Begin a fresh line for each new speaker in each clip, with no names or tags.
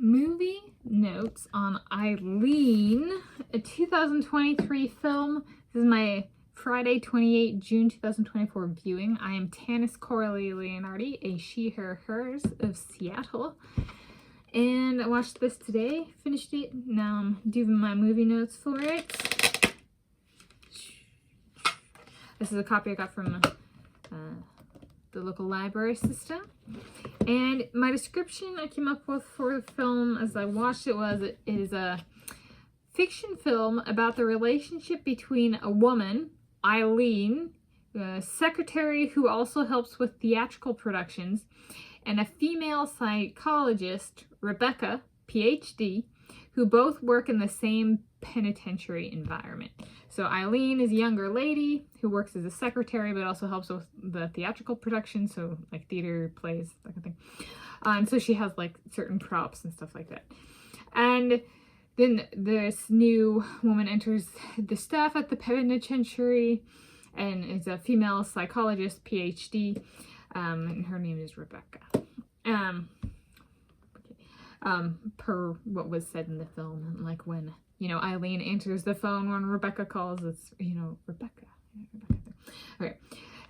Movie notes on Eileen, a 2023 film. This is my Friday, 28 June 2024 viewing. I am Tanis Coralee Leonhardi, a she, her, hers of Seattle. And I watched this today, finished it. Now I'm doing my movie notes for it. This is a copy I got from the local library system. And my description I came up with for the film as I watched it was, it is a fiction film about the relationship between a woman, Eileen, a secretary who also helps with theatrical productions, and a female psychologist, Rebecca, Ph.D., who both work in the same penitentiary environment. So Eileen is a younger lady who works as a secretary, but also helps with the theatrical production, so like theater, plays, that kind of thing. And so she has like certain props and stuff like that. And then this new woman enters the staff at the penitentiary and is a female psychologist, PhD, and her name is Rebecca. Per what was said in the film, like when, you know, Eileen answers the phone when Rebecca calls, it's, you know, Rebecca. Okay.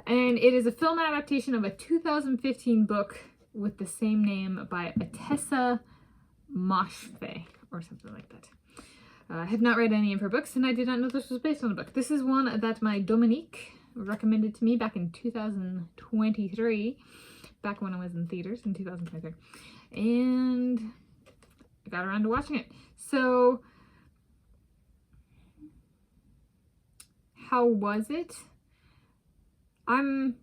And it is a film adaptation of a 2015 book with the same name by Ottessa Moshfegh, or something like that. I have not read any of her books, and I did not know this was based on a book. This is one that my Dominique recommended to me back in 2023, back when I was in theaters in 2023. And I got around to watching it. So, how was it? I've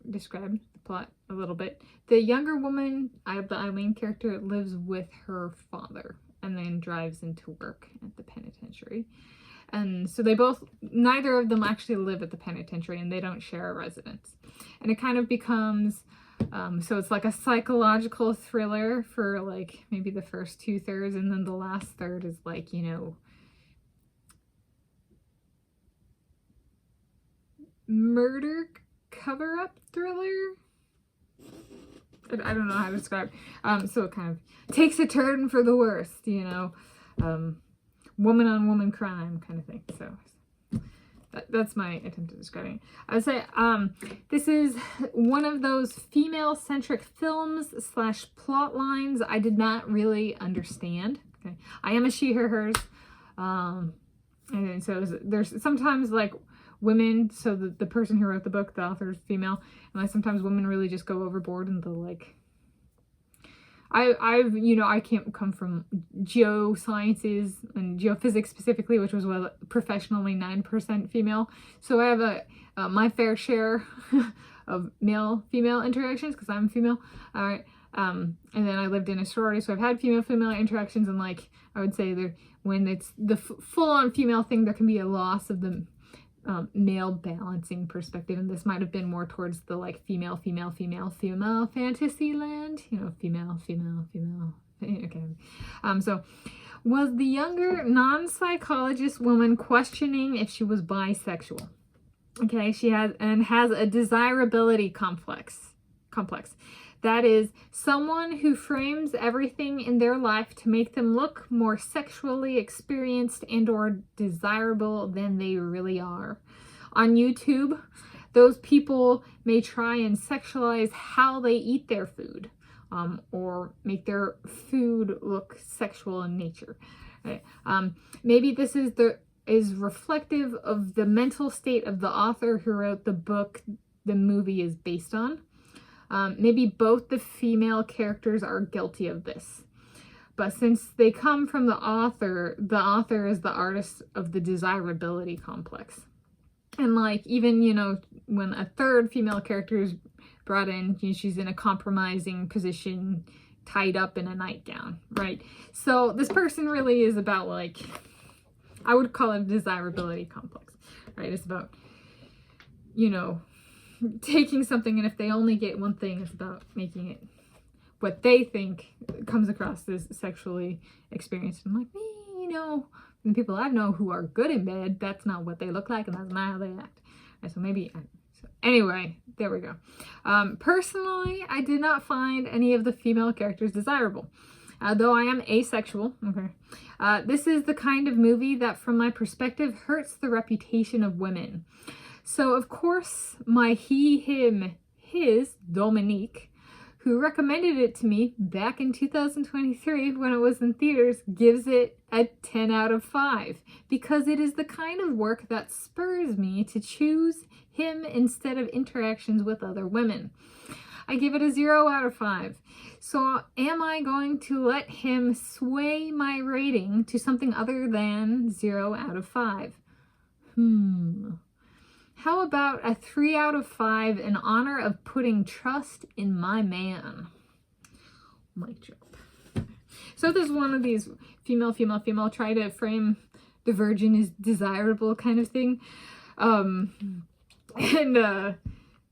described the plot a little bit. The younger woman, the Eileen character, lives with her father and then drives into work at the penitentiary. And so neither of them actually live at the penitentiary, and they don't share a residence. And it kind of becomes, so it's like a psychological thriller for like maybe the first 2/3, and then the last third is like, you know, murder cover-up thriller. I don't know how to describe it. So it kind of takes a turn for the worst, you know, woman on woman crime kind of thing. So that's my attempt at describing it. I would say this is one of those female-centric films / plot lines I did not really understand. Okay, I am a she, her, hers, and so there's sometimes like women, so the person who wrote the book, the author is female, and like sometimes women really just go overboard and they'll like, I can't come from geosciences and geophysics specifically, which was professionally 9% female. So I have my fair share of male-female interactions because I'm female. All right. And then I lived in a sorority, so I've had female-female interactions, and like I would say when it's the full-on female thing, there can be a loss of the male balancing perspective, and this might have been more towards the like female fantasy land, you know, female, okay. So was the younger non-psychologist woman questioning if she was bisexual. Okay, she has a desirability complex. That is, someone who frames everything in their life to make them look more sexually experienced and or desirable than they really are. On YouTube, those people may try and sexualize how they eat their food, or make their food look sexual in nature. Right? Maybe this is reflective of the mental state of the author who wrote the book the movie is based on. Maybe both the female characters are guilty of this. But since they come from the author is the artist of the desirability complex. And like, even, you know, when a third female character is brought in, you know, she's in a compromising position, tied up in a nightgown, right? So this person really is about like, I would call it a desirability complex, right? It's about, you know, taking something, and if they only get one thing, it's about making it what they think comes across as sexually experienced. And like me, you know, the people I know who are good in bed, that's not what they look like, and that's not how they act. And so maybe, anyway, there we go. Personally, I did not find any of the female characters desirable. Though I am asexual. Okay. This is the kind of movie that, from my perspective, hurts the reputation of women. So, of course, my he, him, his, Dominique, who recommended it to me back in 2023 when it was in theaters, gives it a 10 out of 5 because it is the kind of work that spurs me to choose him instead of interactions with other women. I give it a 0 out of 5. So am I going to let him sway my rating to something other than 0 out of 5? How about a 3 out of 5 in honor of putting trust in my man? Mic drop. So this is one of these female, try to frame the virgin as desirable kind of thing.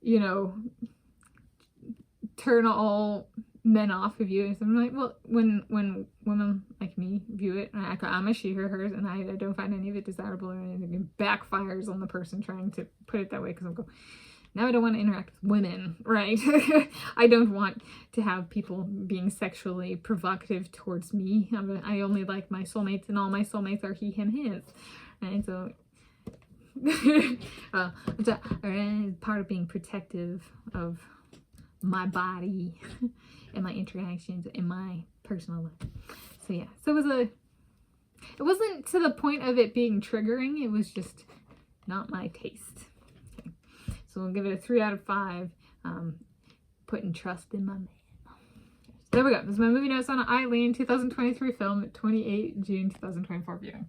You know, turn all men off of you. And so I'm like, well, when women like me view it, and I'm a she, her, hers, and I don't find any of it desirable or anything, it backfires on the person trying to put it that way, because I'm going, now I don't want to interact with women, right? I don't want to have people being sexually provocative towards me. I only like my soulmates, and all my soulmates are he, him, his, right? So part of being protective of my body and my interactions in my personal life. So yeah, so it wasn't to the point of it being triggering, it was just not my taste. Okay. So we'll give it a 3 out of 5, putting trust in my man. So there we go. This is my movie notes on Eileen, 2023 film, 28 June 2024 viewing.